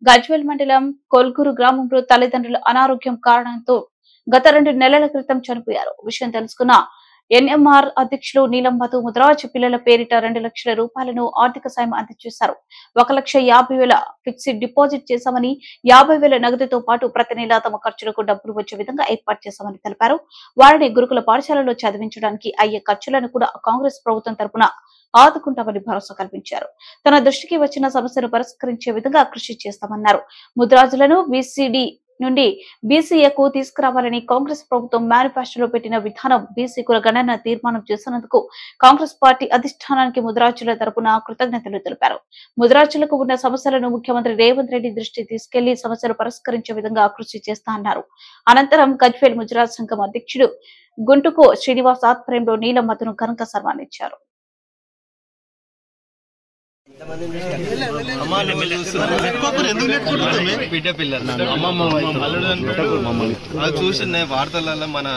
గజ్వేల్ మండలం కొల్గూరు గ్రామంలో తల్లిదండ్రుల అనారోగ్యం కారణంతో గత 2 నెలల క్రితం చనిపోయారు. విషయం తెలుసుకున్న ఎన్ఎంఆర్ అధ్యక్షులు నీలం మధు ముద్రాజ్ పిల్లల పేరిట 2 లక్షల రూపాయలను ఆర్థిక సాయం అందజేశారు. 1,50,000 ఫిక్స్డ్ డిపాజిట్ చేశామని, 50,000 నగదుతో పాటు ప్రతి నెలా తమ ఖర్చులకు డబ్బులు వచ్చే విధంగా ఏర్పాటు చేశామని తెలిపారు. వారిని గురుకుల పాఠశాలలో చదివించడానికి అయ్యే ఖర్చులను కూడా కాంగ్రెస్ ప్రభుత్వం తరపున ఆదుకుంటామని భరోసా కల్పించారు. తన దృష్టికి వచ్చిన సమస్యను పరిష్కరించే విధంగా కృషి చేస్తామన్నారు. ముద్రాజులను బీసీడీ నుండి బీసీఏకు తీసుకురావాలని కాంగ్రెస్ ప్రభుత్వం మేనిఫెస్టోలో పెట్టిన విధానం బీసీ కుల గణన తీర్మానం చేసినందుకు కాంగ్రెస్ పార్టీ అధిష్టానానికి ముద్రాజుల తరపున కృతజ్ఞతలు తెలిపారు. ముద్రాజులకు ఉన్న సమస్యలను ముఖ్యమంత్రి రేవంత్ రెడ్డి దృష్టికి తీసుకెళ్లి సమస్యలు పరిష్కరించే విధంగా కృషి చేస్తా అన్నారు. అనంతరం గజ్వేల్ ముద్రాజ్ సంఘం అధ్యక్షుడు గుంటుకు శ్రీనివాస్ ఆధ్వర్యంలో నీలం మధును ఘనంగా సన్మానించారు. బిడ్డ పిల్లలు అది చూసి వార్తలలో మన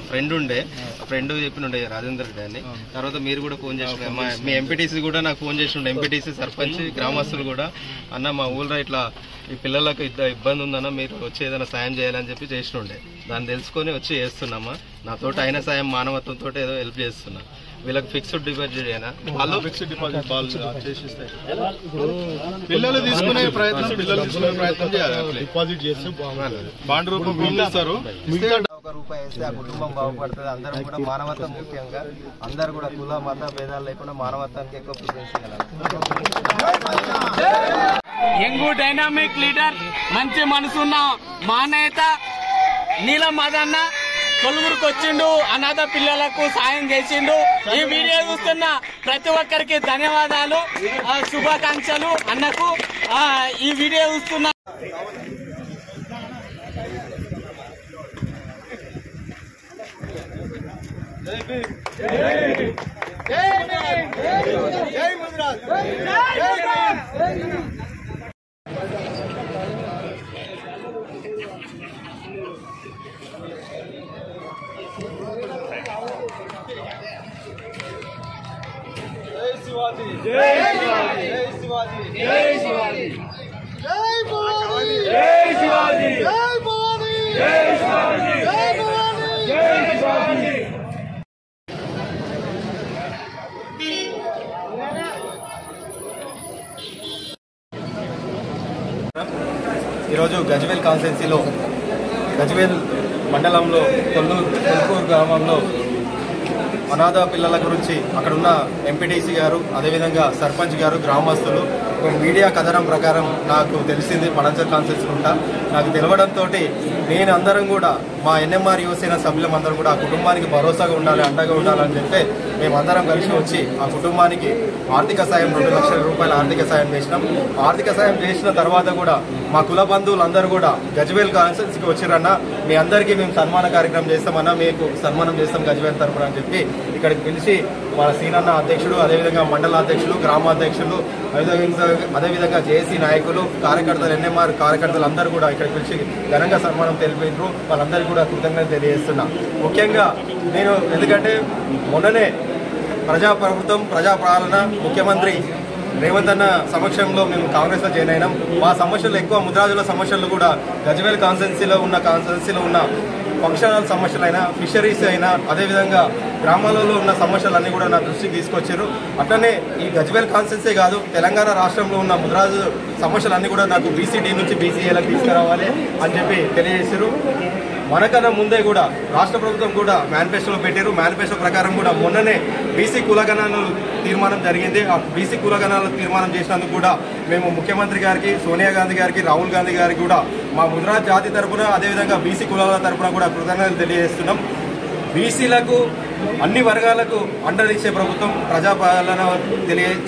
ఫ్రెండ్ చెప్పినుండే రాజేందర్ రెడ్డి అని. తర్వాత మీరు కూడా ఫోన్ చేసిన మీ ఎంపీటీసీ కూడా నాకు ఫోన్ చేసిండే. ఎంపీటీసీ సర్పంచ్ గ్రామస్తులు కూడా అన్న మా ఊళ్ళో ఇట్లా ఈ పిల్లలకు ఇబ్బంది ఉందన్న మీరు వచ్చి ఏదైనా సాయం చేయాలని చెప్పి చేసినుండే. దాన్ని తెలుసుకొని వచ్చి చేస్తున్నామా. నాతోటి అయిన సాయం మానవత్వంతో ఏదో హెల్ప్ చేస్తున్నా. వీళ్ళకి ఫిక్స్డ్ డిపాజిట్ అయినా వాళ్ళు ఫిక్స్డ్ డిపాజిట్ చేసిస్తాయి. పిల్లలు తీసుకునే ప్రయత్నం చేయాలి. డిపాజిట్ చేస్తే బాండ్ రూపం ఇస్తారు. ఒక రూపాయి వేస్తే ఆ కుటుంబం బాగుపడుతుంది. అందరం కూడా మానవత్వం ముఖ్యంగా అందరు కూడా కుల మత భేదాలు లేకుండా మానవత్వానికి ఎక్కువ ప్రిఫరెన్స్ యంగ్ డైనామిక్ లీడర్, మంచి మనసున్న మా నేత నీలం మదన్న కొలుగురికి వచ్చిండు. అనాథ పిల్లలకు సాయం చేసిండు. ఈ వీడియో చూస్తున్న ప్రతి ఒక్కరికి ధన్యవాదాలు, శుభాకాంక్షలు అన్నకు. ఈ వీడియో చూస్తున్న ఈరోజు గజ్వేల్ కాన్స్టిట్యున్సీలో గజ్వేల్ మండలంలో కొల్కూరు గ్రామంలో అనాథ పిల్లల గురించి అక్కడున్న ఎంపీటీసీ గారు, అదేవిధంగా సర్పంచ్ గారు, గ్రామస్తులు ఒక మీడియా కథనం ప్రకారం నాకు తెలిసింది. పడంచర్ కాన్స్టిట్యున్సీ ఉంటా నాకు తెలవడంతో నేను అందరం కూడా మా ఎన్ఎంఆర్ యువసేన సభ్యులందరం కూడా ఆ కుటుంబానికి భరోసాగా ఉండాలి, అండగా ఉండాలని చెప్పి మేమందరం కలిసి వచ్చి ఆ కుటుంబానికి ఆర్థిక సాయం 2 లక్షల రూపాయల ఆర్థిక సాయం చేసినాం. ఆర్థిక సాయం చేసిన తర్వాత కూడా మా కుల బంధువులందరూ కూడా గజ్వేల్ కాన్స్టిట్యున్సీకి వచ్చిరన్నా మీ అందరికీ మేము సన్మాన కార్యక్రమం చేస్తామన్నా, మీకు సన్మానం చేస్తాం గజ్వేల్ తరపున అని చెప్పి ఇక్కడికి పిలిచి మన సీనన్న అధ్యక్షుడు, అదేవిధంగా మండల అధ్యక్షులు, గ్రామాధ్యక్షులు, అదేవిధంగా జేఏసీ నాయకులు, కార్యకర్తలు, ఎన్ఎంఆర్ కార్యకర్తలు అందరూ కూడా ఇక్కడికి పిలిచి ఘనంగా సన్మానం తెలిపారు. వాళ్ళందరికీ కూడా కృతజ్ఞతలు తెలియజేస్తున్నా. ముఖ్యంగా నేను ఎందుకంటే మొన్ననే ప్రజాప్రభుత్వం, ప్రజాపాలన, ముఖ్యమంత్రి రేవంత్ అన్న సమక్షంలో మేము కాంగ్రెస్ లో జాయిన్ అయినాం. మా సమస్యలు ఎక్కువ ముద్రాజుల సమస్యలు కూడా గజ్వేల్ కాన్స్టిట్యున్సీలో ఉన్న ఫంక్షనల్ సమస్యలైనా, ఫిషరీస్ అయినా, అదేవిధంగా గ్రామాలలో ఉన్న సమస్యలన్నీ కూడా నా దృష్టికి తీసుకొచ్చారు. అట్లనే ఈ గజ్వేల్ కాన్స్టిట్యున్సీ కాదు, తెలంగాణ రాష్ట్రంలో ఉన్న ముద్రాజు సమస్యలన్నీ కూడా నాకు బీసీడీ నుంచి బీసీఏలకు తీసుకురావాలి అని చెప్పి తెలియజేశారు. మనకన్నా ముందే కూడా రాష్ట్ర ప్రభుత్వం కూడా మేనిఫెస్టోలో పెట్టారు. మేనిఫెస్టో ప్రకారం కూడా మొన్ననే బీసీ కులగణనలు తీర్మానం జరిగింది. ఆ బీసీ కులగణనలు తీర్మానం చేసినందుకు కూడా మేము ముఖ్యమంత్రి గారికి, సోనియా గాంధీ గారికి, రాహుల్ గాంధీ గారికి కూడా మా ముద్రాజ్ జాతి తరఫున, అదేవిధంగా బీసీ కులాల తరఫున కూడా కృతజ్ఞతలు తెలియజేస్తున్నాం. బీసీలకు అన్ని వర్గాలకు అండనిచ్చే ప్రభుత్వం, ప్రజాపాలన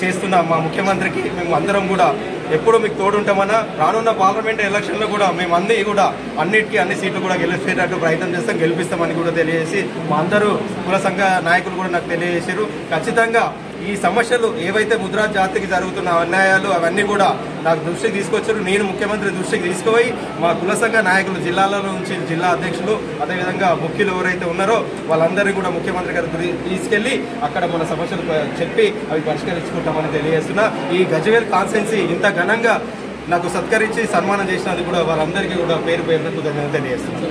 చేస్తున్న మా ముఖ్యమంత్రికి మేము అందరం కూడా ఎప్పుడు మీకు తోడుంటామన్నా. రానున్న పార్లమెంట్ ఎలక్షన్లో కూడా మేము అన్ని సీట్లు కూడా గెలిచేటట్టు ప్రయత్నం చేస్తాం, గెలిపిస్తామని కూడా తెలియజేసి మా అందరూ కుల సంఘ నాయకులు కూడా నాకు తెలియజేశారు. ఖచ్చితంగా ఈ సమస్యలు ఏవైతే ముద్రాజ్ జాతికి జరుగుతున్న అన్యాయాలు అవన్నీ కూడా నాకు దృష్టికి తీసుకొచ్చారు. నేను ముఖ్యమంత్రి దృష్టికి తీసుకుపోయి మా కుల సంఘ నాయకులు, జిల్లాల నుంచి జిల్లా అధ్యక్షులు, అదేవిధంగా ముఖ్యులు ఎవరైతే ఉన్నారో వాళ్ళందరినీ కూడా ముఖ్యమంత్రి గారికి తీసుకెళ్లి అక్కడ మన సమస్యలు చెప్పి అవి పరిష్కరించుకుంటామని తెలియజేస్తున్నా. ఈ గజ్వేల్ కాన్స్టిట్యున్సీ ఇంత ఘనంగా నాకు సత్కరించి సన్మానం చేసినందుకు కూడా వారందరికీ కూడా పేరు పేరున కృతజ్ఞతలు తెలియజేస్తున్నాను.